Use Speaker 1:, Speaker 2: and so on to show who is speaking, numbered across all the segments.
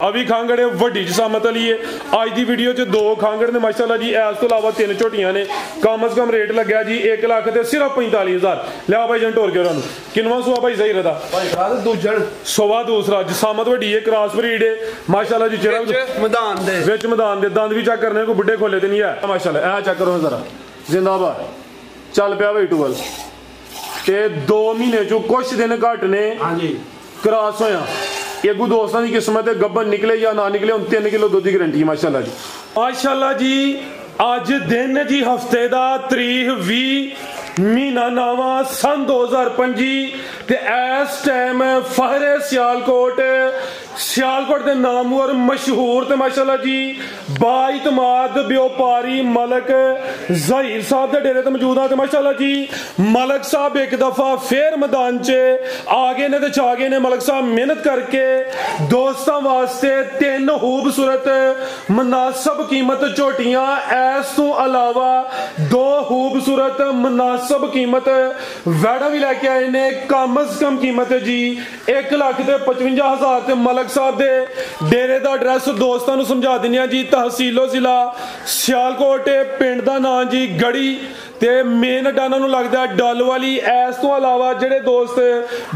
Speaker 1: अभी खांगड़ है वड्डी जसामत वाली है। अज की वीडियो च 2 खांगड़ ने माशाअल्लाह जी। इस तो इलावा 3 झोटियां ने। कम अज कम रेट लग्या जी 1 लाख ते सिर्फ 45,000। लिया भाई जन टोर के उन्होंने किनवा सुआ भाई सही रहता दूजन सुआ दूसरा जसामत वड्डी है क्रॉस ब्रीड है माशाअल्लाह जी। मैदान दे दंद भी चेक करने को बुढ़े खोले तो नहीं है माशाअल्लाह। चेक करो जरा जिंदाबाद चल पिया भाई टूबल ते 2 महीने चो कुछ दिन घट ने क्रॉस होया। एगू दोस्तों की किस्मत है गब्बन निकले या ना निकले 3 किलो दूध की गारंटी माशाल्लाह जी। माशाल्लाह जी अज दिन जी हफ्ते दा तरीक 20 महीना नावा सन 2025 ते इस टाइम फहरे सियालकोट के नामवर मशहूर ते माशाल्लाह जी बाइतमाद व्यापारी मलक ज़हीर साहब के डेरे ते मौजूद है। माशाल्लाह जी मलक साहब एक दफा फिर मैदान च आ गए ने ते छा गए ने। मलक साहब मेहनत करके दोस्तों वास्ते 3 खूबसूरत मुनासब कीमत झोटियां इस तो अलावा 2 खूबसूरत मुनासब कीमत वैड़ा भी लैके आए ने। कम अज कम कीमत जी 1,55,000 ते मलक साहब दे डेरे दा एड्रैस दोस्तों को समझा दिने जी। तहसीलो जिला सियालकोट पिंड दा नाम जी गड़ी ते मेन अड्डा लगता डल वाली। इस तो अलावा जेडे दोस्त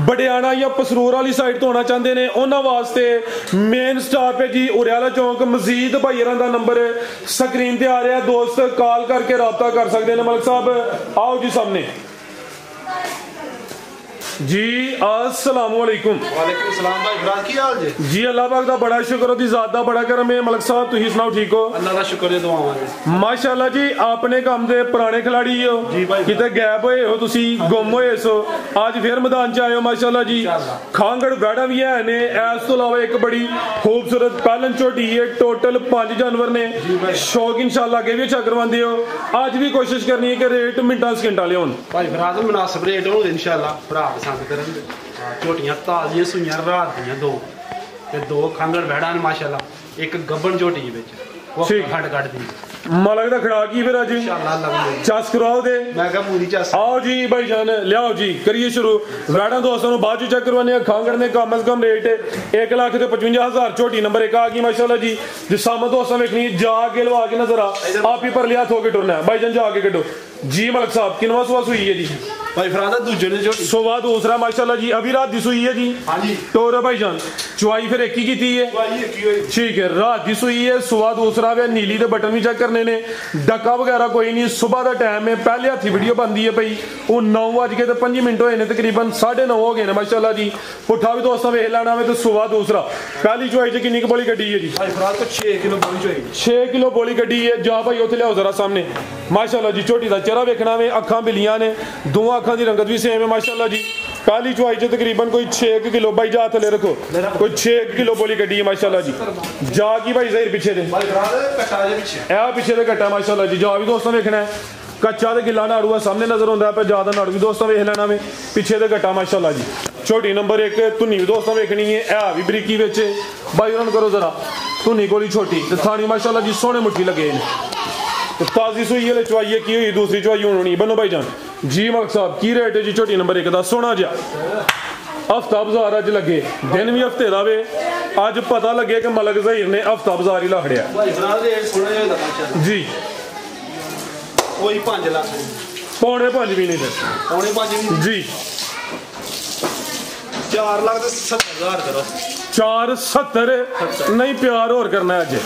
Speaker 1: बडियाना या पसरूर वाली साइड तो आना चाहते हैं उन्होंने वास्ते मेन स्टॉप है जी उरियाला चौंक। मजीद भाई का नंबर स्क्रीन ते आ रहा दोस्त कॉल करके रब्ता कर सकते हैं। मलक साहब आओ जी सामने जी। अस्सलाम वालेकुम।
Speaker 2: वालेकुम सलाम भाई फराज की हाल
Speaker 1: जी। अल्लाह पाक दा बड़ा शुक्र दी जात दा बड़ा करम है। मलक साहब तुसी सुनाओ ठीक हो?
Speaker 2: अल्लाह दा शुक्र है दुआवां
Speaker 1: माशाअल्लाह जी। आपने काम दे पुराने खिलाड़ी हो
Speaker 2: जी भाई।
Speaker 1: किते गैप होए हो तुसी गुम होए सो आज फिर मैदान च आए हो माशाअल्लाह जी। खांगड़ बैड़ा भी है ने। इस तो अलावा एक बड़ी खूबसूरत पहलन झोटी है। टोटल 5 जानवर ने। शौक इंशाअल्लाह के भी अच्छा करवांदे हो। आज भी कोशिश करनी है कि रेट मिनटां सकिंटां लियाउन
Speaker 2: भाई फराज मुनासिब रेट हो इंशाअल्लाह भरा झोटियां ताजियां सुइयां रात दियां 2 खांगड़ बैड़ा ने माशाअल्लाह। एक गब्बन झोटी खंड कट दी
Speaker 1: मलक दा खड़ा की फिर अज चस कराओ दे
Speaker 2: मैं कहा पूरी चस। आओ
Speaker 1: जी भाई जान लियाओ जी करिए शुरू। वैड़ा दोस्तों को बाद चेक करवाने। खांगड़ ने कम अज कम रेट 1,55,000 झोटी नंबर 1 आ गई माशाल्लाह जी। जिसामत दोस्तों वेखनी जाके लवा के नजर आप ही पर लिया थो के टुरना भाई जान जाके कटो जी। मलक साहब किनवा सुआ सुई है जी?
Speaker 2: भाई फरादा दूजे ने झोटी
Speaker 1: सुबह दूसरा माशाल्लाह जी। अभी रात दी सुई है जी।
Speaker 2: हां जी
Speaker 1: टोर भाई जान चुवाई फिर एक ही की है ठीक है। रात दी सुई है सुबह दूसरा वे नीली दे बटन भी चेक करने ने। डका वगैरह कोई नहीं। सुबह का टाइम है पहले हाथी वीडियो बनती है भाई वो 9:05 होए ने तकरीबन 9:30 हो गए ने माशाल्लाह जी। पुठा भी दोस्तों वेख लेना वे तो सुबह दूसरा पहली चुवाई च कितनी बोली कड्डी है जी?
Speaker 2: भाई फराद को 6 किलो बोली चुवाई
Speaker 1: 6 किलो बोली कड्डी है। जा भाई उथे लियाओ जरा सामने माशाल्लाह जी। झोटी दा चेहरा वेखना वे अखां बिलियां ने। दोवां अखां दी रंगत भी सेम है माशाल्लाह जी। पहली चुवाई च तकरीबन कोई 6 किलो भाई जा थले रखो कोई 6 किलो बोली कड्डी है माशाल्लाह जी। जा की भाई ज़हीर पीछे दे पीछे दे कट्टा माशाल्लाह जी। जा भी दोस्तों वेखना है कच्चा ते गिला नाड़ू है सामने नजर आता है ज्यादा नाड़ू भी दोस्तों वेख लेना में पीछे दे कट्टा माशाल्लाह जी। झोटी नंबर 1 धुनी भी दोस्तों वेखनी है भी बरीकी विच भाई उन्होंने करो जरा धुनी कोली छोटी ते थानी माशाल्लाह जी सोहने मुट्ठी लगे ने। ताजी सुई वाले चुवाई की हुई दूसरी चुवाई होनी बनो भाई जान जी। मलक साहब की रेट है जी झोटी नंबर 1 का? सोना जा हफ्ता बाजार अज लगे दिन भी हफ्ते का वे अज पता लगे कि मलक ज़हीर ने हफ्ता बाजार ही लाखड़िया जी।
Speaker 2: कोई 5 लाख
Speaker 1: पौने 5 भी नहीं थे
Speaker 2: पौने 5
Speaker 1: जी।
Speaker 2: 4,70,000 करो
Speaker 1: 4,70 नहीं प्यार और करना है अज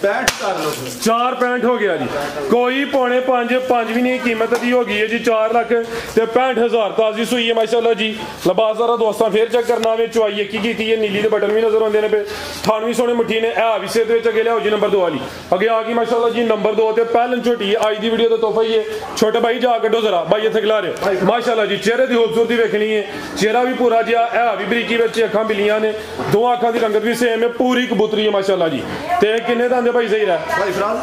Speaker 1: 4,65 हो गया जी। कोई पौने 5 भी नहीं कीमत दी हो गई है जी। 4,65,000 ताजी सुई है माशाल्लाह जी। लबास जरा दोस्तों फिर चेक करना वे चुवाई एक ही की है। नीली दे बटन भी नजर आते हैं पे थान भी सोने मुट्ठी ने है भी सिर अगे लियाओ जी। नंबर 2 वाली अगे आ गई माशाल्लाह जी। नंबर 2 ते पहलन झोटी है अज की वीडियो का तोहफा ही है। छोटे भाई जा कड्डो जरा भाई इत्थे खिला रहे हो माशाल्लाह जी। चेहरे की खूबसूरती वेखनी है चेहरा भी पूरा जिहा है भी बरीकी विच अखां बिलियां ने। 2 अखां की रंगत भी सेम है पूरी कबूतरी है माशाल्लाह जी। ते किन्ने दा भाई सही रहा
Speaker 2: भाई फराज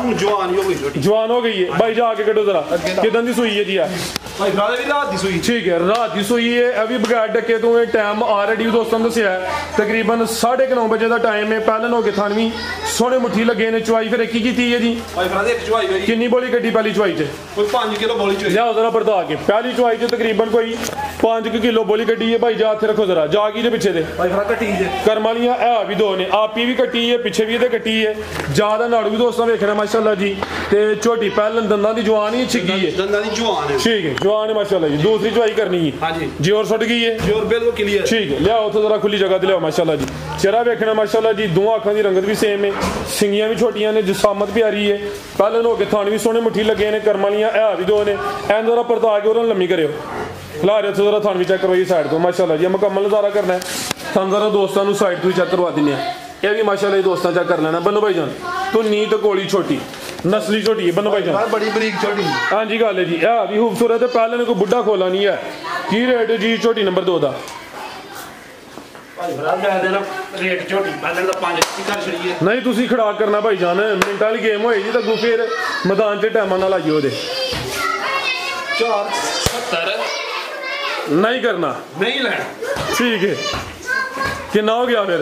Speaker 1: जवान हो गई है भाई जाके कटो जरा किदन दी सुई है जी?
Speaker 2: भाई फराज भी रात दी सुई
Speaker 1: ठीक है रात दी सुई है। अभी बगैर डके तो टाइम ऑलरेडी दोस्तों दसिया है तकरीबन 9:30 बजे का टाइम है। पहलन हो गए थानवी सोने मुट्ठी लगे ने। चुवाई फिर एक ही की है जी?
Speaker 2: भाई फराज एक चुवाई हुई कितनी
Speaker 1: बोली कड्डी पहली चुवाई च?
Speaker 2: कोई 5 किलो बोली चुवाई।
Speaker 1: लियाओ जरा बरदा के पहली चुवाई च तकरीबन कोई 5 किलो बोली कट्टी है भाई जा इत्थे रखो जरा जा की जे पिछे दे
Speaker 2: भाई फरा कट्टी जे
Speaker 1: करम वालियां है भी दो ने आपी भी कट्टी है पिछे भी ते कट्टी है ज्यादा नाड़ू भी दोस्तों वेखना माशाल्लाह जी ते झोटी पहले दंदां दी जवान ही छिगी है
Speaker 2: दंदां दी जवान है
Speaker 1: ठीक है जवान है माशाल्लाह जी दूसरी चवाई करनी है
Speaker 2: हां जी
Speaker 1: जोर सुट गई है
Speaker 2: जोर बिल्कुल क्लियर
Speaker 1: ठीक है लियाओ उथे जरा खुली जगह ते लियाओ माशाल्लाह जी चेहरा वेखना माशाल्लाह जी दो आंखां दी रंगत भी सेम है सिंगियां भी छोटियां ने जिसामत प्यारी है पहले हो के थान भी सोहने मुट्ठी लगे ने करम वालियां है भी दो ने एंड जरा परता के उन्होंने लम्मी करियो खिला रहे थे जरा थान भी चेक करवाइए साइड तो माशाल्लाह जी मुकम्मल नज़ारा करना है थान जरा दोस्तों को साइड तो चेक करवा दें ये भी माशाल्लाह दोस्तों चेक कर लेना बनो भाई जान तो नीत कोली छोटी नस्ली छोटी है बनो भाई जान
Speaker 2: बड़ी बरीक छोटी
Speaker 1: हाँ जी गल है जी है भी खूबसूरत है पहले कोई बुढ़ा खोला नहीं है की रेट जी छोटी नंबर 2 का नहीं तुसी खड़ा करना भाई जान मिनट वाली गेम होई जी तो फिर मैदान च टाइम ना लाइयो ओदे
Speaker 2: 470
Speaker 1: नहीं करना
Speaker 2: नहीं लेना
Speaker 1: ठीक है कितना हो गया फिर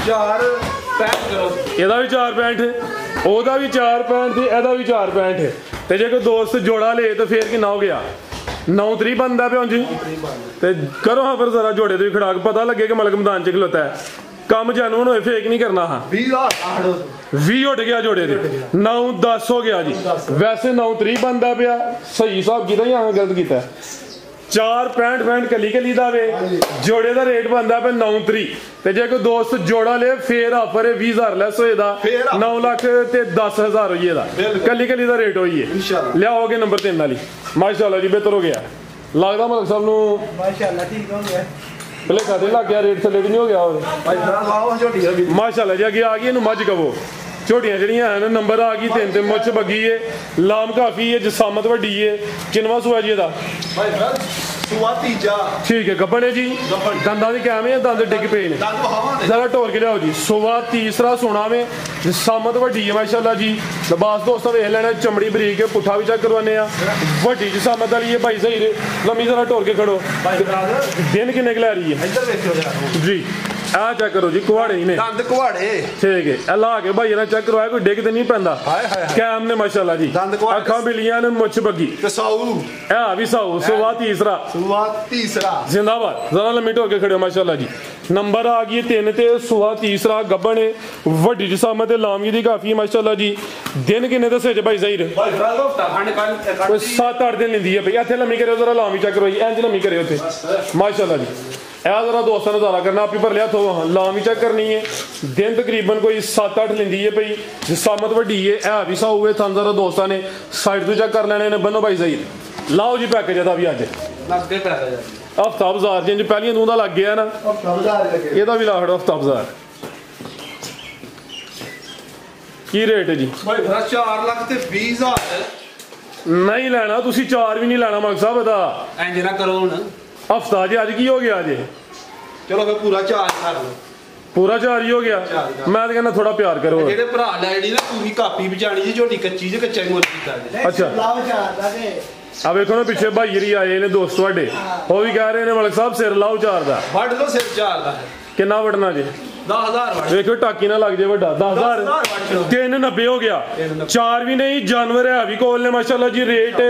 Speaker 2: 465 करो
Speaker 1: ਇਹਦਾ ਵੀ 465 ਉਹਦਾ ਵੀ 465 ਤੇ ਇਹਦਾ ਵੀ 465 ਤੇ ਜੇ ਕੋਈ ਦੋਸਤ ਜੋੜਾ ਲੇ ਤਾਂ ਫੇਰ ਕਿੰਨਾ ਹੋ ਗਿਆ 9 ਬੰਦਾ ਪਿਆ ਜੀ ਤੇ ਕਰੋ ਹਾਂ ਫਿਰ ਜ਼ਰਾ ਜੋੜੇ ਤੇ ਖੜਾਕ ਪਤਾ ਲੱਗੇ ਕਿ ਮਲਕ ਮੈਦਾਨ ਚ ਖਲੋਤਾ ਹੈ ਕੰਮ ਜੈਨੂਨ ਹੋਏ ਫੇਕ ਨਹੀਂ ਕਰਨਾ ਹਾਂ 20 ਉੱਡ ਗਿਆ ਜੋੜੇ ਦੇ 9 10 ਹੋ ਗਿਆ ਜੀ ਵੈਸੇ 9 ਬੰਦਾ ਪਿਆ ਸਹੀ ਹਿਸਾਬ ਕੀਤਾ ਜਾਂ ਗਲਤ ਕੀਤਾ 465 ਕਲੀ ਕਲੀ ਦਾ ਵੇ ਜੋੜੇ ਦਾ ਰੇਟ ਬੰਦਾ ਪਿਆ 9 ਤੇ ਜੇ ਕੋਈ ਦੋਸਤ ਜੋੜਾ ਲੇ ਫੇਰ ਆਫਰ 20000 ਲੈਸ ਹੋਏਦਾ 9 ਲੱਖ ਤੇ 10000 ਹੋਈਏ ਦਾ ਕਲੀ ਕਲੀ ਦਾ ਰੇਟ ਹੋਈਏ
Speaker 2: इंशाल्लाह
Speaker 1: ਲਿਆਓਗੇ ਨੰਬਰ 3 ਵਾਲੀ ਮਾਸ਼ਾਅੱਲਾ ਜੀ ਬਿਹਤਰ ਹੋ ਗਿਆ ਲੱਗਦਾ ਮਲਕ ਸਾਹਿਬ ਨੂੰ
Speaker 2: माशाल्लाह ठीक हो गया
Speaker 1: ਭਲੇ ਖਾਤੇ ਲੱਗ ਗਿਆ ਰੇਟ ਥੱਲੇ ਵੀ ਨਹੀਂ ਹੋ ਗਿਆ ਹੋਰ
Speaker 2: भाई फरा लाओ झोटी अभी
Speaker 1: ਮਾਸ਼ਾਅੱਲਾ ਜੀ ਅੱਗੇ ਆ ਗਈ ਇਹਨੂੰ ਮੱਝ ਕਵੋ ਝੋਟੀਆਂ ਜਿਹੜੀਆਂ ਹਨ ਨੰਬਰ ਆ ਗਈ 3 ਤੇ ਮੁੱਛ ਬੱਗੀ ਏ ਲਾਮ ਕਾਫੀ ਏ ਜਸਾਮਤ ਵੱਡੀ ਏ ਕਿੰਨਵਾ ਸੂਆ ਜੀ ਇਹਦਾ
Speaker 2: भाई फरा सुवाती जा
Speaker 1: ठीक है गब्बन है जी दंदा के कैमे दंद डिग पे ने
Speaker 2: दंद हवा दे
Speaker 1: जरा टोर के लियाओ जी सुबह तीसरा सोना में जिसामत वड्डी है माशाल्लाह जी लिबास दोस्तों वेख लेना चमड़ी बरीक है पुट्ठा भी चेक करवाने वड्डी जिसामत वाली है भाई सही लम्मी जरा टोर के खड़ो
Speaker 2: भाई ब्रदर
Speaker 1: दिन किन्ने क लै रही है
Speaker 2: इधर देखो जरा
Speaker 1: जी आ चेक करो जी कुहाड़े ही ने
Speaker 2: दंद कुहाड़े
Speaker 1: ठीक है अल्लाह के भाई ने चेक करवाया कोई डिग ते नहीं पैंदा
Speaker 2: हाय हाय
Speaker 1: कैम ने माशाल्लाह जी
Speaker 2: दंद कुहाड़े
Speaker 1: अखां बिलियां ने मुछ बग्गी
Speaker 2: कसाऊ
Speaker 1: है भी साऊ सुबह तीसरा
Speaker 2: सुवात तीसरा
Speaker 1: जिंदाबाद जरा लम्मी ढोल के खड़े हो माशाल्लाह जी नंबर आ गई 3 ते सुबह तीसरा गब्बन है वड्डी जिसामत लामी दी काफी है माशाल्लाह जी दिन किन्ने दसे ज भाई ज़हीर
Speaker 2: भाई फरा लो खंड
Speaker 1: कोई 7-8 दिन लेंदी है भाई इत्थे लम्मी करियो जरा लामी चेक करो इंज लम्मी करियो उत्थे माशाल्लाह जी ਇਹ जरा दोस्तों नज़ारा करना आपी भर लिया थो लामी चेक करनी है दिन तकरीबन कोई 7-8 लेंदी है भाई जिसामत वड्डी है भी साऊ है थन जरा दोस्तों ने साइड तो चेक कर लेने ने बनो भाई ज़हीर लाओ जी पैकेज ਇਹਦਾ भी अज
Speaker 2: लगे पैसा जा
Speaker 1: हफ्ता बाजार जिंज पहलियां दूं दा लग गया ना ਇਹਦਾ भी ला खड़ो हफ्ता बाजार की रेट है जी
Speaker 2: भाई फरा 4 ਲੱਖ ਤੇ 20000
Speaker 1: नहीं लेना तुसी 4 भी नहीं लेना मलक साहब ਇਹਦਾ
Speaker 2: ਇੰਜ ਨਾ ਕਰੋ ਹੁਣ
Speaker 1: हफ्ता जी अज की हो गया अज
Speaker 2: ਚਲੋ ਫਿਰ ਪੂਰਾ ਚਾਰਜ ਕਰ ਲਓ
Speaker 1: पूरा 4 ही हो गया मैं तो कहना थोड़ा प्यार करो
Speaker 2: ਜਿਹੜੇ ਭਰਾ ਲੈ ਜਿਹੜੀ ਨਾ ਪੂਰੀ ਕਾਪੀ ਬਚਾਣੀ ਜੀ ਝੋਟੀ ਕੱਚੀ ਜੇ ਕੱਚਾ ਹੀ ਮੁੱਲ ਕੀਤਾ ਜੀ
Speaker 1: अच्छा अब देखो ना पिछे भाई जी आए ने दोस्त ਤੁਹਾਡੇ ਉਹ ਵੀ ਕਹਿ ਰਹੇ ਨੇ ਮਲਕ ਸਾਹਿਬ ਸਿਰ ਲਾਓ 4 ਦਾ
Speaker 2: ਵੱਢ ਲਓ ਸਿਰ ਚਾਰ ਦਾ
Speaker 1: ਕਿੰਨਾ ਵੜਨਾ ਜੀ
Speaker 2: 10000 ਵੱਢ
Speaker 1: ਵੇਖੋ ਟਾਕੀ ਨਾ ਲੱਗ ਜੇ ਵੱਡਾ 10000 390 ਹੋ ਗਿਆ 4 ਵੀ ਨਹੀਂ ਜਾਨਵਰ ਹੈ ਵੀ ਕੋਲ ਨੇ ਮਾਸ਼ਾਅੱਲਾ ਜੀ ਰੇਟ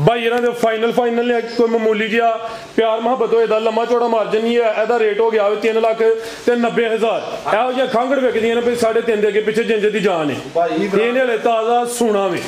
Speaker 1: ਭਾਈ ਇਹਨਾਂ ਦੇ ਫਾਈਨਲ ਨੇ ਕੋਈ ਮਾਮੂਲੀ ਜਿਹਾ ਪਿਆਰ ਮੁਹੱਬਤ ਹੋਏ ਦਾ ਲੰਮਾ ਚੌੜਾ ਮਾਰਜਨ ਨਹੀਂ ਹੈ ਇਹਦਾ ਰੇਟ ਹੋ ਗਿਆ 3 ਲੱਖ ਤੇ 90000 ਇਹੋ ਜਿਹਾ ਖਾਂਗੜ ਵਿਕਦੀਆਂ ਨੇ ਵੀ 3.5 ਦੇ ਅੱਗੇ ਪਿੱਛੇ ਜਿੰਜੇ ਦੀ ਜਾਨ ਹੈ ਇਹਨੇ ਹਲੇ ਤਾਜ਼ਾ ਸੋਨਾ ਵੇ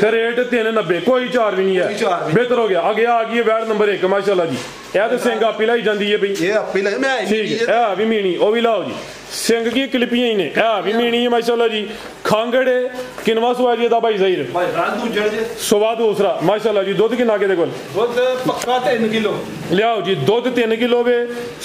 Speaker 1: ਤੇ ਰੇਟ 390 ਕੋਈ 4 ਵੀ ਨਹੀਂ ਹੈ ਬਿਹਤਰ ਹੋ ਗਿਆ ਅੱਗੇ ਆ ਗਈ ਵੈੜ ਨੰਬਰ 1 ਮਾਸ਼ਾਅੱਲਾ ਜੀ ਇਹ ਤੇ ਸਿੰਘ ਆਪੀ ਲਾਈ ਜਾਂਦੀ ਹੈ ਬਈ
Speaker 2: ਇਹ ਆਪੇ ਲੈ ਮੈਂ
Speaker 1: ਠੀਕ ਹੈ ਇਹ ਵੀ ਮੀਣੀ ਉਹ ਵੀ ਲਾਓ ਜੀ ਸਿੰਘ ਕੀ ਕਲਿਪੀਆਂ ਹੀ ਨੇ ਇਹ ਵੀ ਮੀਣੀ ਹੈ ਮਾਸ਼ਾਅੱਲਾ ਜੀ ਖਾਂਗੜੇ ਕਿਨਵਾ ਸਵਾ ਜੀ ਦਾ ਭਾਈ ਜ਼ਾਹਿਰ
Speaker 2: ਭਾਈ ਰਾਂਦੂ ਜੜ ਜੇ
Speaker 1: ਸਵਾ ਦੂਸਰਾ ਮਾਸ਼ਾਅੱਲਾ ਜੀ ਦੁੱਧ ਕਿੰਨਾ ਕਿਹਦੇ ਕੋਲ
Speaker 2: ਦੁੱਧ ਪੱਕਾ 3 ਕਿਲੋ
Speaker 1: ਲਿਆਓ ਜੀ ਦੁੱਧ 3 ਕਿਲੋ ਵੇ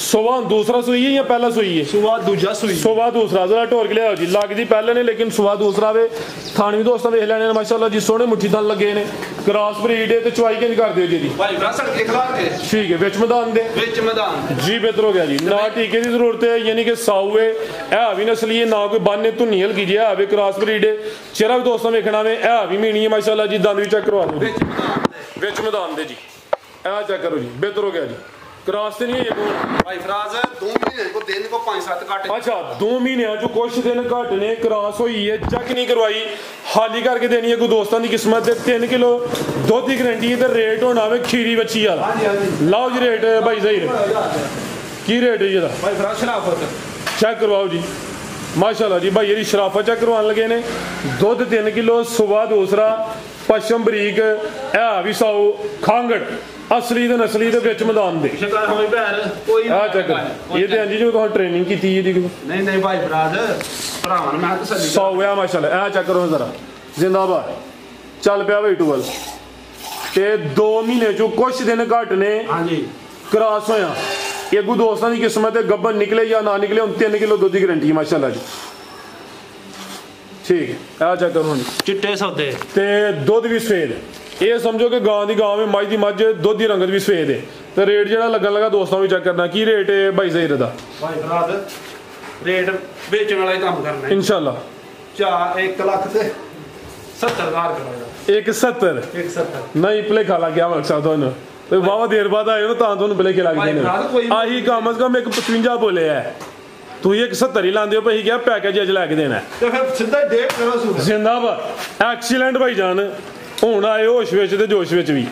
Speaker 1: ਸਵਾ ਦੂਸਰਾ ਸੂਈ ਹੈ ਜਾਂ ਪਹਿਲਾ ਸੂਈ ਹੈ
Speaker 2: ਸੁਵਾ ਦੂਜਾ ਸੂਈ
Speaker 1: ਸਵਾ ਦੂਸਰਾ ਜ਼ਰਾ ਢੋਰ ਕੇ ਲਿਆਓ ਜੀ ਲੱਗਦੀ ਪਹਿਲੇ ਨੇ ਲੇਕਿਨ ਸਵਾ ਦੂਸਰਾ ਵੇ ਥਾਣੀ ਦੋਸਤਾਂ ਵੇਖ ਲੈਣੇ ਨੇ ਮਾਸ਼ਾਅੱਲਾ ਜੀ ਸੋਹਣੇ ਮੁੱਠੀ ਦਲ ਲੱਗੇ ਨੇ ਕ੍ਰਾਸ ਬਰੀਡ ਹੈ ਤੇ ਚਵਾਈ ਕਿੰਜ ਕਰ ਦਿਓ ਜੀ ਦੀ
Speaker 2: ਭਾਈ ਰਾਸੜ ਕੇ ਖਲਾ ਕੇ
Speaker 1: ਠੀਕ ਹੈ ਵਿੱਚ ਮੈਦਾਨ ਦੇ
Speaker 2: ਵਿੱਚ ਮੈਦਾਨ
Speaker 1: ਜੀ ਬਿਹਤਰ ਹੋ ਗਿਆ ਜੀ ਨਾ ਟੀਕੇ ਦੀ ਜ਼ਰੂਰਤ ਹੈ ਯਾਨੀ ਕਿ ਸਾਊ ਹੈ ਇਹ ਵੀ ਨਸਲੀ ਹੈ ਨਾ ਕੋਈ ਬਾਨੇ ਧੁੰਨੀ ਹਲਕੀ ਜੀ ਹੈ ਵੀ ਕ੍ਰਾਸ ਬਰੀਡ ਹੈ ਚਿਹਰਾ ਵੀ ਦੋਸਤਾਂ ਵੇਖਣਾ ਵੇ ਇਹ ਵੀ ਮੀਣੀ ਹੈ ਮਾਸ਼ਾਅੱਲਾ ਜੀ ਦੰਦ ਵੀ ਚੈੱਕ ਕਰਵਾ ਲਓ
Speaker 2: ਵਿੱਚ ਮੈਦਾਨ ਦੇ
Speaker 1: ਵਿੱਚ ਮੈਦਾਨ ਦੇ ਜੀ ਇਹ ਚੈੱਕ ਕਰੋ ਜੀ ਬਿਹਤਰ ਹੋ ਗਿਆ ਜੀ ਕ੍ਰਾਸ ਤੇ ਨਹੀਂ ਹੈ
Speaker 2: ਭਾਈ ਫਰਾਜ਼ 2 ਮਹੀਨੇ ਕੋ ਦਿਨ ਕੋ 5-7 ਘੱਟ।
Speaker 1: ਅੱਛਾ 2 ਮਹੀਨਿਆਂ ਚ ਕੁਛ ਦਿਨ ਘੱਟ ਨੇ, ਕ੍ਰਾਸ ਹੋਈ ਹੈ, ਚੈੱਕ ਨਹੀਂ ਕਰਵਾਈ, ਹਾਲੀ ਕਰਕੇ ਦੇਣੀ ਹੈ ਕੋਈ ਦੋਸਤਾਂ ਦੀ ਕਿਸਮਤ। ਤੇ 3 ਕਿਲੋ ਦੁੱਧ ਦੀ ਗਰੰਟੀ ਹੈ ਤੇ ਰੇਟ ਹੋਣਾ ਵੇ ਖੀਰੀ ਬੱਚੀ ਵਾਲਾ। ਲਾਓ ਜੀ ਰੇਟ ਭਾਈ ਜ਼ਹੀਰ, ਕੀ ਰੇਟ ਹੈ ਇਹਦਾ?
Speaker 2: ਭਾਈ ਫਰਾਜ਼ ਸ਼ਰਾਫਤ
Speaker 1: ਚੈੱਕ ਕਰਵਾਓ ਜੀ, ਮਾਸ਼ਾਅੱਲਾ ਜੀ ਭਾਈ ਇਹਦੀ ਸ਼ਰਾਫਤ ਚੈੱਕ ਕਰਵਾਉਣ ਲੱਗੇ ਨੇ। ਦੁੱਧ 3 ਕਿਲੋ, ਸੁਬਾ ਦੂਸਰਾ, ਪਸ਼ਮ ਬਰੀਕ, ਇਹ ਵੀ ਸਾਊ ਖਾਂਗੜ ਅਸਲੀ ਤੇ ਨਸਲੀ ਦੇ ਵਿੱਚ ਮੈਦਾਨ ਦੇ
Speaker 2: ਸ਼ਿਕਾਰ ਹੋਏ ਭੈਣ ਕੋਈ
Speaker 1: ਆ ਚੱਕ ਇਹ ਤੇ ਹਾਂਜੀ ਜੋ ਤੁਹਾਨੂੰ ਟ੍ਰੇਨਿੰਗ ਕੀਤੀ ਇਹਦੀ
Speaker 2: ਨਹੀਂ ਨਹੀਂ ਭਾਈ ਫਰਾਜ਼ ਭਰਾਵਾਂ ਨੂੰ ਮੈਂ ਤਸੱਲੀ
Speaker 1: ਸਾਊ ਆ ਮਾਸ਼ਾਅੱਲਾ। ਇਹ ਚੈੱਕ ਕਰੋ ਜ਼ਰਾ, ਜ਼ਿੰਦਾਬਾਦ ਚੱਲ ਪਿਆ ਬਈ ਟੂਵਲ ਤੇ 2 ਮਹੀਨੇ ਚੋਂ ਕੁਛ ਦਿਨ ਘੱਟ ਨੇ
Speaker 2: ਹਾਂਜੀ
Speaker 1: ਕ੍ਰਾਸ ਹੋਇਆ। ਇਹ ਕੋ ਦੋਸਤਾਂ ਦੀ ਕਿਸਮਤ ਹੈ, ਗੱਬਨ ਨਿਕਲੇ ਜਾਂ ਨਾ ਨਿਕਲੇ, ਹੁਣ 3 ਕਿਲੋ ਦੁੱਧ ਦੀ ਗਰੰਟੀ ਹੈ ਮਾਸ਼ਾਅੱਲਾ ਜੀ। ਠੀਕ ਹੈ, ਆ ਚੈੱਕ ਕਰੋ ਹੁਣ
Speaker 2: ਚਿੱਟੇ ਸੌਦੇ
Speaker 1: ਤੇ ਦੁੱਧ ਵੀ ਸਫੇਦ। ਇਹ ਸਮਝੋ ਕਿ ਗਾਂ ਦੀ ਗਾਂ ਹੈ, ਮੱਝ ਦੀ ਮੱਝ, ਦੁੱਧ ਦੀ ਰੰਗਤ ਵੀ ਸਫੇਦ ਹੈ। ਤੇ ਰੇਟ ਜਿਹੜਾ ਲੱਗਣ ਲੱਗਾ ਦੋਸਤਾਂ ਵੀ ਚੈੱਕ ਕਰਨਾ। ਕੀ ਰੇਟ ਹੈ ਭਾਈ ਜ਼ਹੀਰ ਦਾ?
Speaker 2: ਭਾਈ ਫਰਾਜ਼ ਰੇਟ ਵੇਚਣ ਵਾਲਾ ਹੀ ਕੰਮ ਕਰਨਾ
Speaker 1: ਇਨਸ਼ਾਅੱਲਾ।
Speaker 2: 1 ਲੱਖ ਤੇ 70,000 ਕਰੋਗਾ।
Speaker 1: 170 ਨਹੀਂ ਭੁਲੇਖਾ ਲੱਗ ਗਿਆ ਮਕਸਦ ਤੁਹਾਨੂੰ ਤੇ ਵਾਵਾ ਦੇਰ ਬਾਅਦ ਆਏ ਹੋ ਤਾਂ ਤੁਹਾਨੂੰ ਭੁਲੇਖੇ ਲੱਗਦੇ ਨੇ। ਆਹੀ ਕਮ ਅਜ਼ ਕਮ 155 ਬੋਲੇ ਹੈ, ਤੁਸੀਂ 170 ਹੀ ਲਾਉਂਦੇ ਹੋ ਭਾਈ, ਕਿਹਾ ਪੈਕੇਜ ਅੱਜ ਲੈ ਕੇ ਦੇਣਾ
Speaker 2: ਤੇ ਫਿਰ ਸਿੱਧਾ 1.5 ਕਰੋ ਸੂਟ।
Speaker 1: ਜ਼ਿੰਦਾਬਾਦ ਐਕਸੀਲੈਂਟ ਭਾਈ ਜਾਨ, ਹੁਣ ਆਏ ਹੋਸ਼ ਵਿੱਚ ਤੇ ਜੋਸ਼ ਵਿੱਚ ਵੀ।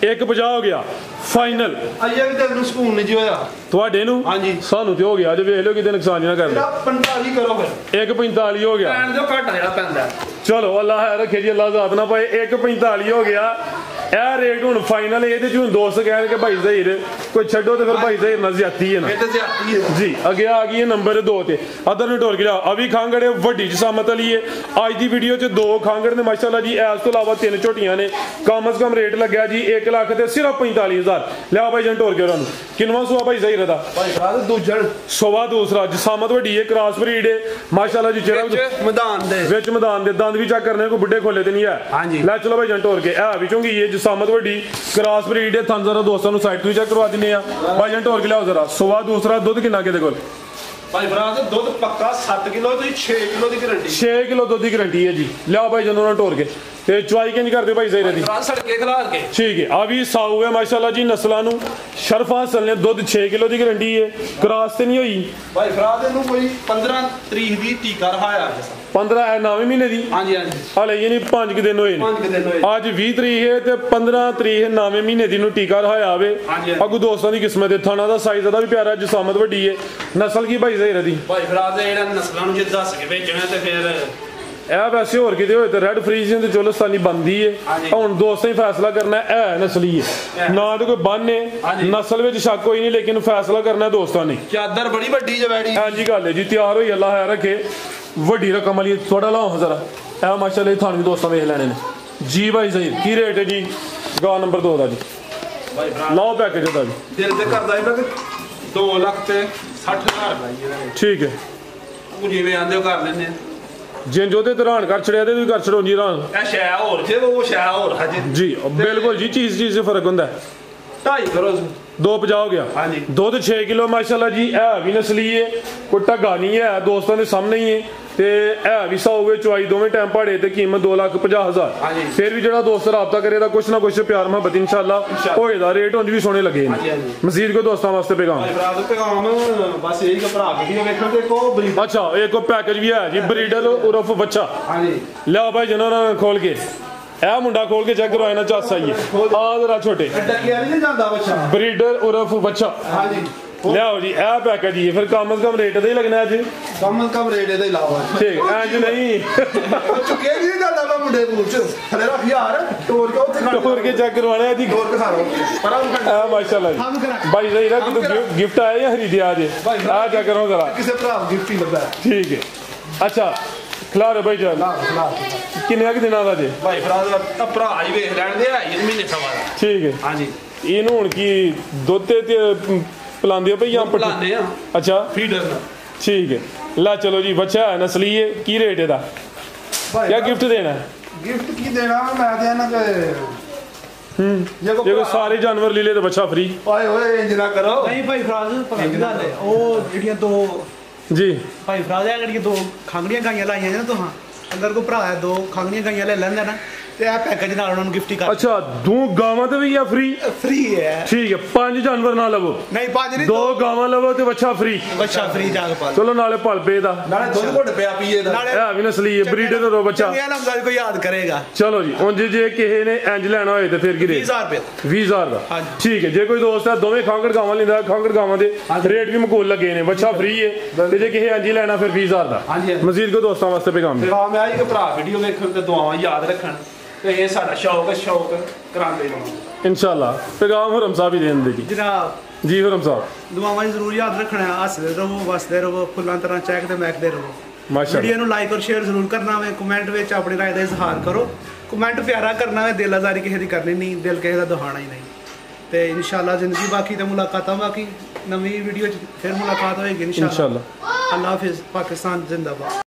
Speaker 1: 150 ਹੋ ਗਿਆ ਫਾਈਨਲ।
Speaker 2: ਅਜੇ ਵੀ ਤੈਨੂੰ ਸਕੂਨ ਨਹੀਂ ਜੀ ਹੋਇਆ
Speaker 1: ਤੁਹਾਡੇ ਨੂੰ?
Speaker 2: ਹਾਂਜੀ
Speaker 1: ਸਾਨੂੰ ਤੇ ਹੋ ਗਿਆ, ਅੱਜ ਵੇਖ ਲਿਓ ਕਿਤੇ ਨੁਕਸਾਨ ਨਾ ਕਰ
Speaker 2: ਇਹਦਾ 45 ਕਰੋ ਫਿਰ।
Speaker 1: 145 ਹੋ ਗਿਆ,
Speaker 2: ਪੈਣ ਜੋ ਘਾਟਾ ਜਿਹੜਾ ਪੈਂਦਾ।
Speaker 1: ਚਲੋ ਅੱਲਾ ਹੈ ਰੱਖੇ ਜੀ, ਅੱਲਾ ਜ਼ਾਤ ਨਾ ਪਾਏ। 145 ਹੋ ਗਿਆ, ਇਹ ਰੇਟ ਹੁਣ ਫਾਈਨਲ। ਇਹਦੇ ਚ ਹੁਣ ਦੋਸਤ ਕਹਿਣ ਕਿ ਭਾਈ ਜ਼ਹੀਰ ਕੋਈ ਛੱਡੋ ਤੇ ਫਿਰ ਭਾਈ ਜ਼ਹੀਰ ਨਾਲ ਜ਼ਿਆਦਤੀ ਹੈ ਨਾ
Speaker 2: ਇਹ ਤੇ ਜ਼ਿਆਦਤੀ ਹੈ
Speaker 1: ਜੀ। ਅੱਗੇ ਆ ਗਈ ਹੈ ਨੰਬਰ 2 ਤੇ ਅਦਰ ਨੂੰ ਢੋਲ ਕੇ ਲਿਆ। ਅਭੀ ਖਾਂਗੜ ਵੱਡੀ ਜਸਾਮਤ ਵਾਲੀ ਹੈ। ਅੱਜ ਦੀ ਵੀਡੀਓ ਚ 2 ਖਾਂਗੜ ਨੇ ਮਾਸ਼ਾਅੱਲਾ ਜੀ, ਇਸ ਤੋਂ ਇਲਾਵਾ 3 ਝੋਟੀਆਂ ਨੇ। ਕਮ ਅਜ਼ ਕਮ ਰੇਟ ਲੱਗਿਆ ਜੀ 1 ਲੱਖ ਤੇ ਸਿਰਫ 45,000। ਲਿਆ ਭਾਈ ਜਨ ਢੋਲ ਕੇ ਉਹਨਾਂ ਨੂੰ। ਕਿੰਨਵਾਂ ਸੂਆ ਭਾਈ ਜ਼ਹੀਰ ਦਾ?
Speaker 2: ਭਾਈ ਫਰਾਜ਼ ਦੂਜਣ
Speaker 1: ਸੁਬਾ ਦੂਸਰਾ, ਜਸਾਮਤ ਵੱਡੀ ਹੈ, ਕ੍ਰਾਸ ਬਰੀਡ ਹੈ ਮਾਸ਼ਾਅੱਲਾ ਜੀ। ਜਿਹੜਾ
Speaker 2: ਮੈਦਾਨ ਦੇ
Speaker 1: ਵਿੱਚ ਮੈਦਾਨ ਦੇ ਦੰਦ ਵੀ ਚੈੱਕ ਕਰਨੇ, ਕੋਈ ਬੁੱਢੇ ਖੋਲੇ ਤੇ ਨਹੀਂ ਹੈ।
Speaker 2: ਹਾਂਜੀ
Speaker 1: ਲੈ ਚਲੋ ਭਾਈ ਜਨ ਢੋਲ ਕੇ ਇਹ ਵਿੱਚੋਂ ਕੀ ਹੈ ਜਸਾਮਤ ਵੱਡੀ, ਕ੍ਰਾਸ ਬਰੀਡ ਹੈ। ਥਣ ਜ਼ਰਾ ਦੋਸਤਾਂ ਨੂੰ ਸਾਈਡ ਤੋਂ ਚੈੱਕ ਕਰਵਾ ਦਿੰਦੇ ਆ। ਭਾਈ ਜਨ ਢੋਲ ਕੇ ਲਿਆਓ ਜ਼ਰਾ। ਸੁਬਾ ਦੂਸਰਾ, ਦੁੱਧ ਕਿੰਨਾ ਕਿਹਦੇ ਕੋਲ?
Speaker 2: ਭਾਈ ਫਰਾਜ਼ ਦੁੱਧ ਪੱਕਾ 7 ਕਿਲੋ ਤੇ 6 ਕਿਲੋ ਦੀ ਗਾਰੰਟੀ।
Speaker 1: 6 ਕਿਲੋ ਦੁੱਧ ਦੀ ਗਾਰੰਟੀ ਹੈ ਜੀ। ਲਿਆਓ ਭਾਈ ਜਨ ਉਹਨਾਂ ਢੋਲ ਕੇ ਤੇ ਚੁਆਈ ਕਿੰਜ ਕਰਦੇ ਭਾਈ ਜ਼ਹੀਰ ਦੀ?
Speaker 2: ਫਰਾਜ਼ ਸੜਕੇ ਖਿਲਾਰ ਕੇ
Speaker 1: ਠੀਕ ਹੈ। ਆ ਵੀ ਸਾਊ ਹੈ ਮਾਸ਼ਾਅੱਲਾ ਜੀ, ਨਸਲਾਂ ਨੂੰ ਸ਼ਰਫ ਹਾਸਲ ਨੇ। ਦੁੱਧ 6 ਕਿਲੋ ਦੀ ਗਾਰੰਟੀ ਹੈ, ਕ੍ਰਾਸ ਤੇ ਨਹੀਂ ਹੋਈ।
Speaker 2: ਭਾਈ ਫਰਾਜ਼ ਇਹਨੂੰ ਕੋਈ 15 ਤਰੀਕ ਦੀ ਟੀਕਾ ਰਹਾਇਆ
Speaker 1: 15 9ਵੇਂ ਮਹੀਨੇ ਦੀ
Speaker 2: ਹਾਂਜੀ ਹਾਂਜੀ
Speaker 1: ਹਾਲੇ ਇਹ ਨਹੀਂ 5 ਦਿਨ ਹੋਏ ਨੇ।
Speaker 2: 5 ਦਿਨ ਹੋਏ।
Speaker 1: ਅੱਜ 20 ਤਰੀਕ ਹੈ ਤੇ 15 ਤਰੀਕ 9ਵੇਂ ਮਹੀਨੇ ਦੀ ਨੂੰ ਟੀਕਾ ਰਹਾਇਆ ਆਵੇ।
Speaker 2: ਹਾਂਜੀ।
Speaker 1: ਅਗੂ ਦੋਸਤਾਂ ਦੀ ਕਿਸਮਤ ਹੈ। ਥਾਣਾ ਦਾ ਸਾਈਜ਼ ਦਾ ਵੀ ਪਿਆਰਾ, ਜਸਾਮਤ ਵੱਡੀ ਹੈ। ਨਸਲ ਕੀ ਭਾਈ ਜ਼ਹੀਰ ਦੀ?
Speaker 2: ਭਾਈ ਫਰਾਜ਼ ਜਿਹੜਾ ਨਸਲਾਂ ਨੂੰ ਜੇ ਦੱਸ ਕੇ ਵੇਚਣਾ ਤੇ ਫਿਰ
Speaker 1: ਇਹ ਵੈਸੇ ਹੋਰ ਕਿਤੇ ਹੋਏ ਤੇ ਰੈੱਡ ਫਰੀਜ਼ੀਅਨ ਤੇ ਚੋਲਸਤਾਨੀ ਬੰਦੀ ਹੈ। ਹੁਣ ਦੋਸਤਾਂ ਹੀ ਫੈਸਲਾ ਕਰਨਾ ਇਹ ਨਸਲੀ ਹੈ ਨਾ ਤੇ ਕੋਈ ਬੰਨ ਹੈ। ਨਸਲ ਵਿੱਚ ਸ਼ੱਕ ਕੋਈ ਨਹੀਂ, ਲੇਕਿਨ ਫੈਸਲਾ ਕਰਨਾ ਦੋਸਤਾਂ ਨੇ।
Speaker 2: ਚਾਦਰ ਬੜੀ ਵੱਡੀ ਜਵੈੜੀ
Speaker 1: ਹਾਂਜੀ ਗੱਲ ਹੈ ਜੀ, ਤਿਆਰ ਹੋਈ ਅੱਲਾ ਹੈ ਰੱਖੇ। ਵੱਡੀ ਰਕਮ ਵਾਲੀ ਥੋੜਾ ਲਾਓ ਜ਼ਰਾ। ਇਹ ਮਾਸ਼ਾਅੱਲਾ ਥਾਣੇ ਵੀ ਦੋਸਤਾਂ ਵੇਖ ਲੈਣੇ ਨੇ ਜੀ। ਭਾਈ ਜ਼ਹੀਰ ਕੀ ਰੇਟ ਹੈ ਜੀ ਗਾਂ ਨੰਬਰ 2 ਦਾ ਜੀ?
Speaker 2: ਭਾਈ ਫਰਾਜ਼
Speaker 1: ਲਾਓ ਪੈਕੇਜ ਦਾ ਜੀ।
Speaker 2: ਦਿਲ ਤੇ ਕਰਦਾ ਇਹਨਾਂ ਤੇ 2 ਲੱਖ ਤੇ 60,000 ਲਾਈਏ।
Speaker 1: ਠੀਕ ਹੈ,
Speaker 2: ਉਹ ਜਿਵੇਂ ਆਂਦੇ ਉਹ ਕਰ ਲੈਂਦੇ ਆ।
Speaker 1: ਜਿੰਜ ਉਹਦੇ ਤੇ ਹੈਰਾਨ ਕਰ ਛੜਿਆ ਤੇ ਵੀ ਕਰ ਛੜੋ ਜੀ ਹੈਰਾਨ
Speaker 2: ਇਹ ਸ਼ੈ ਹੋਰ ਜੇ ਉਹ ਸ਼ੈ ਹੋਰ ਹਜੇ
Speaker 1: ਜੀ। ਬਿਲਕੁਲ ਜੀ, ਚੀਜ਼ ਤੇ ਫਰਕ ਹੁੰਦਾ ਹੈ।
Speaker 2: 2.5 ਕਰੋ
Speaker 1: 250 ਹੋ ਗਿਆ।
Speaker 2: ਹਾਂਜੀ
Speaker 1: ਦੁੱਧ 6 ਕਿਲੋ ਮਾਸ਼ਾਅੱਲਾ ਜੀ। ਇਹ ਵੀ ਨਸਲੀ ਹੈ, ਕੋਈ ਢੱਗਾ ਨਹੀਂ ਹੈ, ਦੋਸਤਾਂ ਦੇ ਸਾਹਮਣੇ ਹੀ ਹੈ। ਤੇ ਇਹ ਵੀ ਸੌਵੇ ਚੁਆਈ ਦੋਵੇਂ ਟਾਈਮ ਭਾੜੇ ਤੇ ਕੀਮਤ 2,50,000।
Speaker 2: ਹਾਂਜੀ।
Speaker 1: ਫਿਰ ਵੀ ਜਿਹੜਾ ਦੋਸਤ ਰਾਬਤਾ ਕਰੇਗਾ ਕੁਛ ਨਾ ਕੁਛ ਪਿਆਰ ਮੁਹੱਬਤ ਇਨਸ਼ਾਅੱਲਾ ਹੋਏਗਾ। ਰੇਟ ਉਂਝ ਵੀ ਸੋਹਣੇ ਲੱਗੇ ਨੇ। ਮਜ਼ੀਦ ਕੋ ਦੋਸਤਾਂ ਵਾਸਤੇ ਪੈਗਾਮ?
Speaker 2: ਭਾਈ ਫਰਾਜ਼ ਪੈਗਾਮ ਬਸ ਇਹੀ ਕਿ ਭਰਾ ਵੀਡੀਓ ਵੇਖਣ ਤੇ ਕੋ ਬਰੀਡ।
Speaker 1: ਅੱਛਾ ਇੱਕ ਪੈਕੇਜ ਵੀ ਹੈ ਜੀ, ਬਰੀਡਰ ਉਰਫ ਬੱਚਾ।
Speaker 2: ਹਾਂਜੀ
Speaker 1: ਲਿਆ ਭਾਈ ਜਨਾਂ ਨਾਲ ਖੋਲ ਕੇ ਇਹ ਮੁੰਡਾ ਖੋਲ ਕੇ ਚੈੱਕ ਕਰਵਾਇਆ ਨਾ ਚਾਸਾ ਹੀ ਆ ਜ਼ਰਾ ਛੋਟੇ
Speaker 2: ਡੱਕਿਆ ਨਹੀਂ ਜਾਂਦਾ ਬੱਚਾ।
Speaker 1: ਬਰੀਡਰ ਉਰਫ ਬੱਚਾ।
Speaker 2: ਹਾਂਜੀ
Speaker 1: ਲਿਆਓ ਜੀ ਇਹ ਪੈਕੇਜ ਜੀ। ਫਿਰ ਕਮ ਅਜ਼ ਕਮ ਰੇਟ ਦਾ ਹੀ ਲੱਗਣਾ ਅੱਜ।
Speaker 2: ਕਮ ਰੇਟ ਇਹਦਾ ਇਲਾਵਾ
Speaker 1: ਠੀਕ ਇੰਜ ਨਹੀਂ
Speaker 2: ਚੁੱਕੇ ਨਹੀਂ ਜਾਂਦਾ ਮੈਂ ਮੁੰਡੇ ਨੂੰ ਚ ਥਲੇ ਰੱਖ ਯਾਰ ਤੋੜ ਕੇ ਉੱਥੇ
Speaker 1: ਟੋਰ ਕੇ ਚੈੱਕ ਕਰਵਾਣਾ ਜੀ।
Speaker 2: ਤੋੜ ਕੇ ਖਾ ਲਓ ਪਰ
Speaker 1: ਆ ਮਾਸ਼ਾਅੱਲਾ ਜੀ। ਭਾਈ ਜ਼ਹੀਰ ਕਿ ਗਿਫਟ ਆਇਆ ਜਾਂ ਖਰੀਦਿਆ ਅੱਜ? ਆ ਚੈੱਕ ਕਰੋ ਜ਼ਰਾ।
Speaker 2: ਕਿਸੇ ਭਰਾ ਨੂੰ ਗਿਫਟ ਹੀ ਲੱਗਾ।
Speaker 1: ਠੀਕ ਹੈ। ਅੱਛਾ ਖਿਲਾ ਭਾਈ ਜਾਨ ਕਿੰਨੇ ਕਿ ਦਿਨਾਂ ਦਾ ਜੇ?
Speaker 2: ਭਾਈ ਫਰਾਜ਼ ਦਾ ਭਰਾ ਹੀ ਵੇਖ ਲੈਣ ਦੇ ਆ ਇਹ ਮਹੀਨੇ ਸਵਾ ਦਾ।
Speaker 1: ਠੀਕ ਹੈ।
Speaker 2: ਹਾਂਜੀ
Speaker 1: ਇਹਨੂੰ ਹੁਣ ਕੀ ਦੁੱਧ ਤੇ ਪਿਲਾਉਂਦੇ ਹੋ ਭਈ ਜਾਂ
Speaker 2: ਪਿਲਾਉਂਦੇ ਆ?
Speaker 1: ਅੱਛਾ
Speaker 2: ਫੀਡਰ ਨਾਲ।
Speaker 1: ਠੀਕ ਹੈ। ਲਾ ਚਲੋ ਜੀ ਬੱਚਾ ਹੈ ਨਸਲੀ ਹੈ। ਕੀ ਰੇਟ ਇਹਦਾ? ਕਿਆ ਗਿਫਟ ਦੇਣਾ?
Speaker 2: ਗਿਫਟ ਕੀ ਦੇਣਾ ਮੈਂ ਤੇ ਇਹਨਾਂ
Speaker 1: ਜੇ ਕੋਈ ਸਾਰੇ ਜਾਨਵਰ ਲੈ ਲੇ ਤਾਂ ਬੱਚਾ ਫ੍ਰੀ।
Speaker 2: ਓਏ ਓਏ ਇੰਜ ਨਾ ਕਰੋ।
Speaker 3: ਨਹੀਂ ਭਾਈ ਫਰਾਜ਼ ਪਤਾ ਕੀ ਗੱਲ ਹੈ, ਉਹ ਜਿਹੜੀਆਂ 2
Speaker 1: ਜੀ
Speaker 3: ਭਾਈ ਫਰਾਜ਼ ਆ ਜਿਹੜੀਆਂ 2 ਖਾਂਗੜੀਆਂ ਗਾਈਆਂ ਲਾਈਆਂ ਨੇ ਨਾ ਤੁਹਾਂ ਅੰਦਰ ਕੋ ਭਰਾ ਹੈ 2 ਖਾਂਗੜੀਆਂ ਗਾਈਆਂ ਲੈ ਲੈਂਦਾ ਨਾ ਤੇ ਇਹ ਪੈਕੇਜ ਨਾਲ ਉਹਨਾਂ ਨੂੰ ਗਿਫਟ ਹੀ ਕਰ
Speaker 1: ਅੱਛਾ ਦੋ ਗਾਵਾਂ ਤੇ ਵੀ ਆ ਫ੍ਰੀ
Speaker 3: ਹੈ
Speaker 1: ਠੀਕ ਹੈ 5 ਜਾਨਵਰ ਨਾ ਲਵੋ
Speaker 3: ਨਹੀਂ 5 ਨਹੀਂ
Speaker 1: 2 ਗਾਵਾਂ ਲਵੋ ਤੇ ਵੱਛਾ ਫ੍ਰੀ
Speaker 3: ਬੱਚਾ ਫ੍ਰੀ ਜਾ ਕੇ ਪਾ
Speaker 1: ਚਲੋ ਨਾਲੇ ਭਲਪੇ ਦਾ
Speaker 4: ਨਾਲੇ ਦੁੱਧ ਘੁੱਟ ਪਿਆ ਪੀਏ ਦਾ
Speaker 1: ਇਹ ਵੀ ਨਸਲੀ ਹੈ ਬਰੀਡਰ ਦਾ ਦੋ ਬੱਚਾ
Speaker 3: ਇਹ ਨਾਮ ਕੋਈ ਯਾਦ ਕਰੇਗਾ
Speaker 1: ਚਲੋ ਜੀ ਉਂਝ ਜੇ ਕਿਸੇ ਨੇ ਇੰਜ ਲੈਣਾ ਹੋਏ ਤੇ ਫਿਰ ਕੀ ਰੇਟ
Speaker 3: 20000 ਰੁਪਏ
Speaker 1: 20000 ਦਾ
Speaker 3: ਹਾਂਜੀ।
Speaker 1: ਠੀਕ ਹੈ ਜੇ ਕੋਈ ਦੋਸਤ ਹੈ ਦੋਵੇਂ ਖਾਂਗੜ ਗਾਵਾਂ ਲੈਂਦਾ ਖਾਂਗੜ ਗਾਵਾਂ ਦੇ ਰੇਟ ਵੀ ਮੁਕੂਲ ਲੱਗੇ ਨੇ ਬੱਚਾ ਫ੍ਰੀ ਹੈ ਤੇ ਜੇ ਕਿਸੇ ਇੰਜ ਹੀ ਲੈਣਾ ਫਿਰ 20000 ਦਾ
Speaker 2: ਹਾਂਜੀ।
Speaker 1: ਮਜ਼ੀਦ ਕੋ ਦੋਸਤਾਂ ਵਾਸਤੇ ਪੈਗਾਮ
Speaker 2: ਤੇ ਮੈਂ ਆਈ ਕਿ ਭਰਾ ਵੀਡੀਓ ਵੇਖਣ ਤੇ ਦੁਆਵਾਂ ਯਾਦ ਰੱਖਣ ਤੇ ਇਹ ਸਾਡਾ ਸ਼ੌਕ ਕਰਾਉਂਦੇ ਨੇ
Speaker 1: ਇਨਸ਼ਾਅੱਲਾ ਪੈਗਾਮ ਹੁਰਮ ਸਾਹਿਬ ਹੀ ਦੇਣ ਦੇ ਜੀ
Speaker 3: ਜਨਾਬ
Speaker 1: ਜੀ ਹੁਰਮ ਸਾਹਿਬ
Speaker 3: ਦੁਆਵਾਂ ਜ਼ਰੂਰ ਯਾਦ ਰੱਖਣਾ ਹੱਸਦੇ ਰਹੋ ਵਸਦੇ ਰਹੋ ਫੁੱਲਾਂ ਤਰ੍ਹਾਂ ਚਹਿਕਦੇ ਮਹਿਕਦੇ ਰਹੋ
Speaker 1: ਮਾਸ਼ਾਅੱਲਾ
Speaker 3: ਵੀਡੀਓ ਨੂੰ ਲਾਈਕ ਔਰ ਸ਼ੇਅਰ ਜ਼ਰੂਰ ਕਰਨਾ ਵੇ ਕਮੈਂਟ ਵਿੱਚ ਆਪਣੀ ਰਾਏ ਦਾ ਇਜ਼ਹਾਰ ਕਰੋ ਕਮੈਂਟ ਪਿਆਰਾ ਕਰਨਾ ਵੇ ਦਿਲ ਆਜ਼ਾਰੀ ਕਿਸੇ ਦੀ ਕਰਨੀ ਨਹੀਂ ਦਿਲ ਕਿਸੇ ਦਾ ਦੁਹਾਣਾ ਹੀ ਨਹੀਂ ਤੇ ਇਨਸ਼ਾਅੱਲਾ ਜ਼ਿੰਦਗੀ ਬਾਕੀ ਤੇ ਮੁਲਾਕਾਤਾਂ ਬਾਕੀ ਨਵੀਂ ਵੀਡੀਓ 'ਚ ਫਿਰ ਮੁਲਾਕਾਤ ਹੋਏਗੀ ਇਨਸ਼ਾਅੱਲਾ
Speaker 1: ਇਨਸ਼ਾਅੱਲਾ
Speaker 3: ਅੱਲਾਹ ਹਾਫਿਜ਼ ਪਾਕਿਸਤਾਨ ਜ਼ਿੰਦਾਬਾਦ